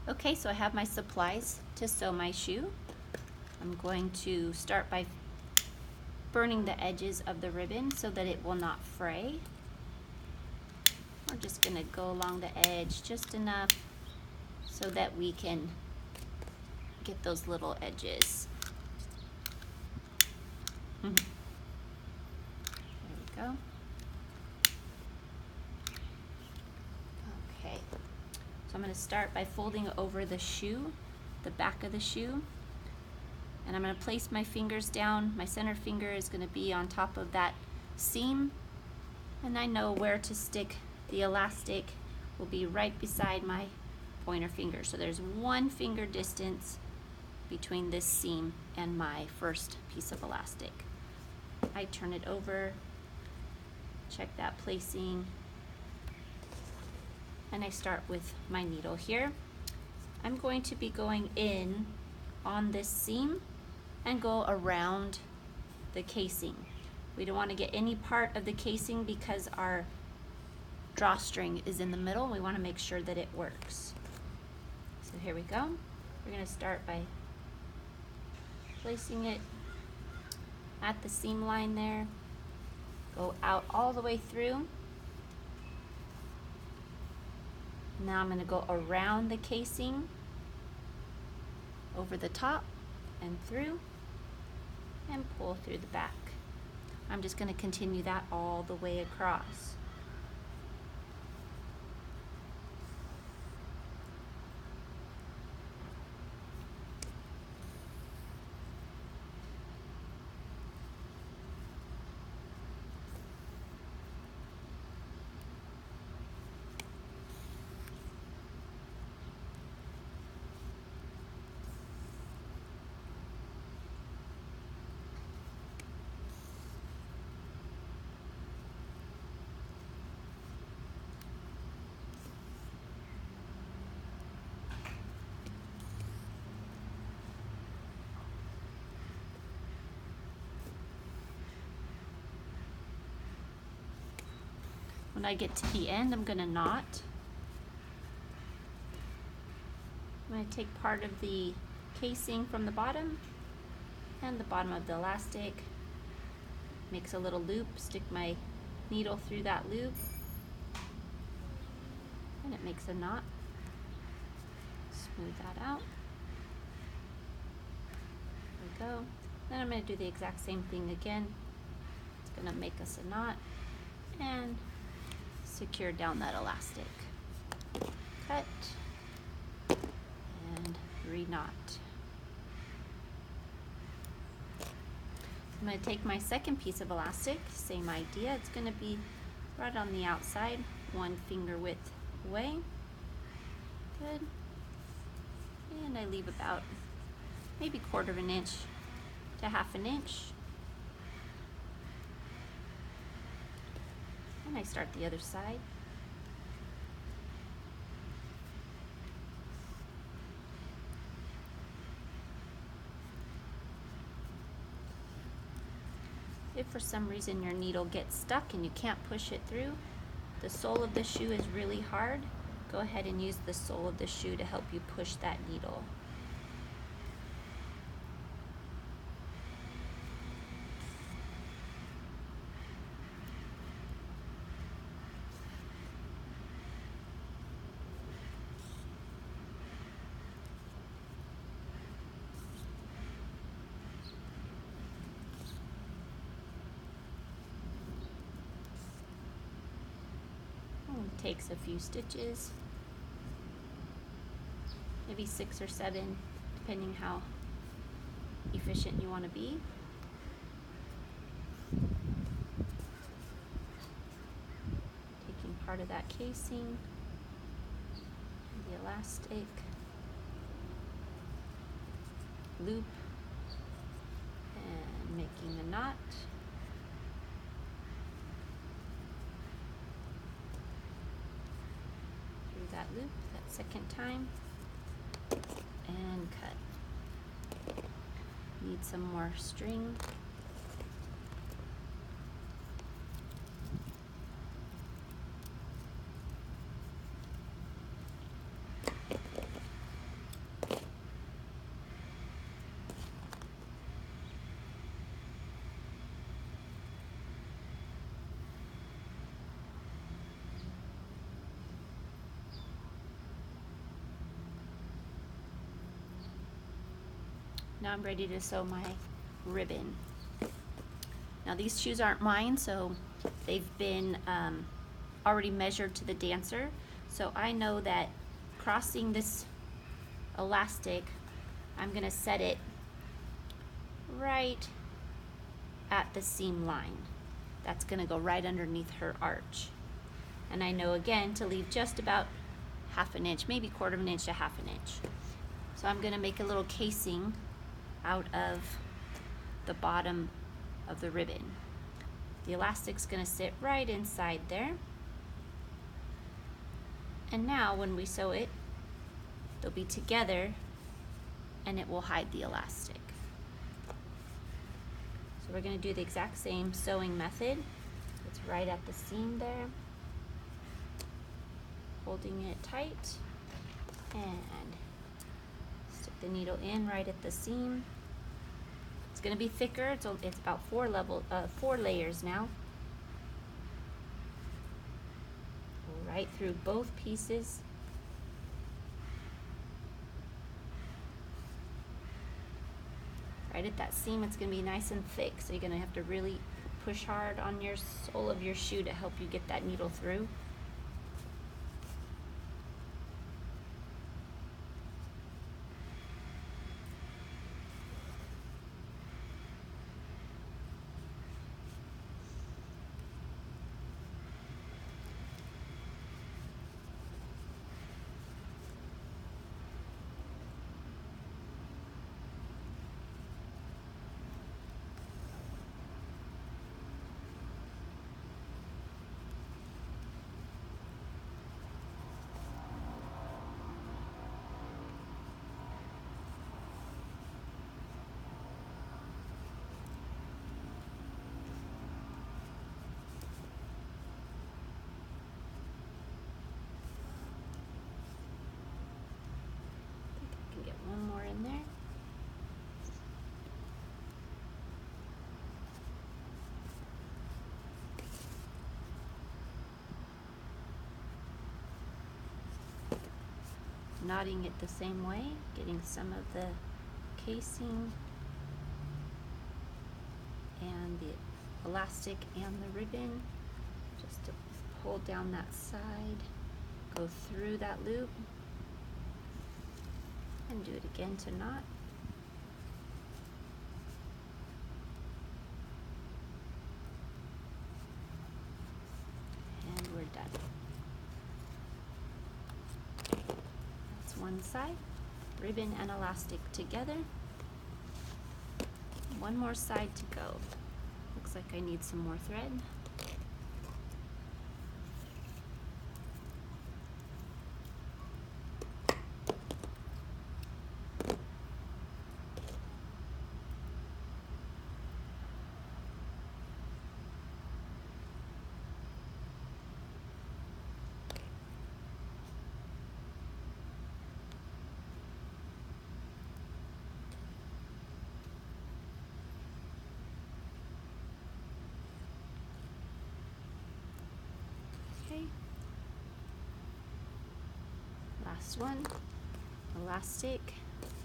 Okay, so I have my supplies to sew my shoe. I'm going to start by burning the edges of the ribbon so that it will not fray. We're just going to go along the edge just enough so that we can get those little edges. There we go. Okay, so I'm going to start by folding over the shoe, the back of the shoe, and I'm going to place my fingers down. My center finger is going to be on top of that seam, and I know where to stick the elastic will be right beside my pointer finger. So there's 1 finger distance between this seam and my first piece of elastic. I turn it over, check that placing, and I start with my needle here. I'm going to be going in on this seam and go around the casing. We don't want to get any part of the casing because our drawstring is in the middle. We want to make sure that it works. So here we go. We're going to start by placing it at the seam line there. Go out all the way through. Now I'm going to go around the casing, over the top and through, and pull through the back. I'm just going to continue that all the way across. When I get to the end, I'm going to knot. I'm going to take part of the casing from the bottom and the bottom of the elastic, makes a little loop, stick my needle through that loop, and it makes a knot. Smooth that out. There we go. Then I'm going to do the exact same thing again. It's going to make us a knot and secure down that elastic. Cut and re-knot. I'm going to take my second piece of elastic, same idea. It's going to be right on the outside, 1 finger width away. Good. And I leave about maybe 1/4 inch to 1/2 inch. And I start the other side. If for some reason your needle gets stuck and you can't push it through, the sole of the shoe is really hard, go ahead and use the sole of the shoe to help you push that needle. Takes a few stitches, maybe 6 or 7, depending how efficient you want to be. Taking part of that casing, the elastic, loop, and making a knot. That loop that second time and cut. Need some more string. Now I'm ready to sew my ribbon. Now these shoes aren't mine, so they've been already measured to the dancer. So I know that crossing this elastic, I'm gonna set it right at the seam line. That's gonna go right underneath her arch. And I know again to leave just about half an inch, maybe quarter of an inch to half an inch. So I'm gonna make a little casing out of the bottom of the ribbon. The elastic's gonna sit right inside there. And now when we sew it, they'll be together and it will hide the elastic. So we're gonna do the exact same sewing method. It's right at the seam there. Holding it tight and stick the needle in right at the seam. It's gonna be thicker, it's about four layers now. Go right through both pieces. Right at that seam, it's gonna be nice and thick, so you're gonna have to really push hard on your sole of your shoe to help you get that needle through. One more in there. Knotting it the same way, getting some of the casing and the elastic and the ribbon, just to hold down that side, go through that loop, and do it again to knot. And we're done. That's one side, ribbon and elastic together. One more side to go. Looks like I need some more thread. Okay. Last one, elastic,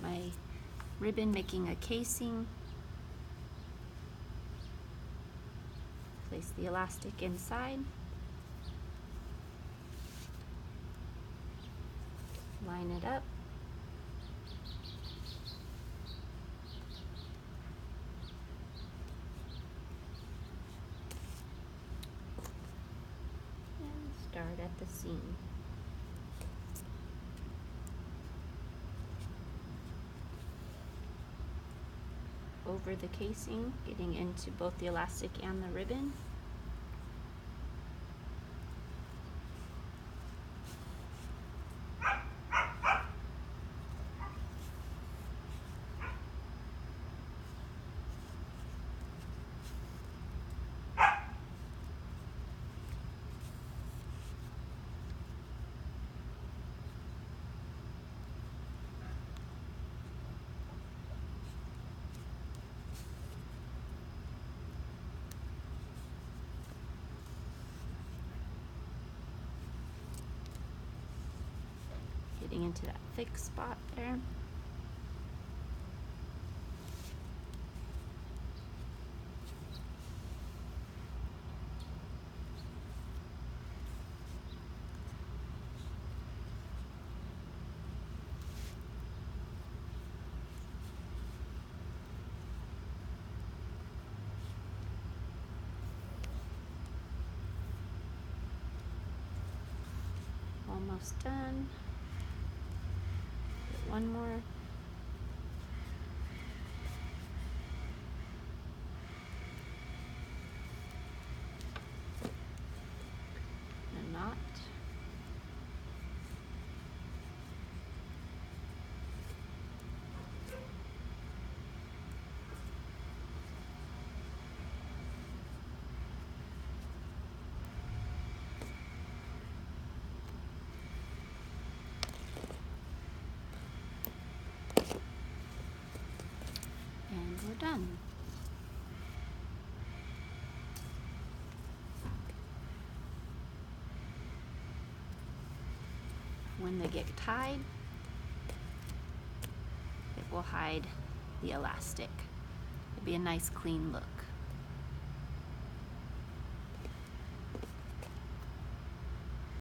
my ribbon making a casing. Place the elastic inside. Line it up. And start at the seam. Over the casing, getting into both the elastic and the ribbon. Getting into that thick spot there. Almost done. Get one more. A knot. And we're done. When they get tied, it will hide the elastic. It'll be a nice clean look.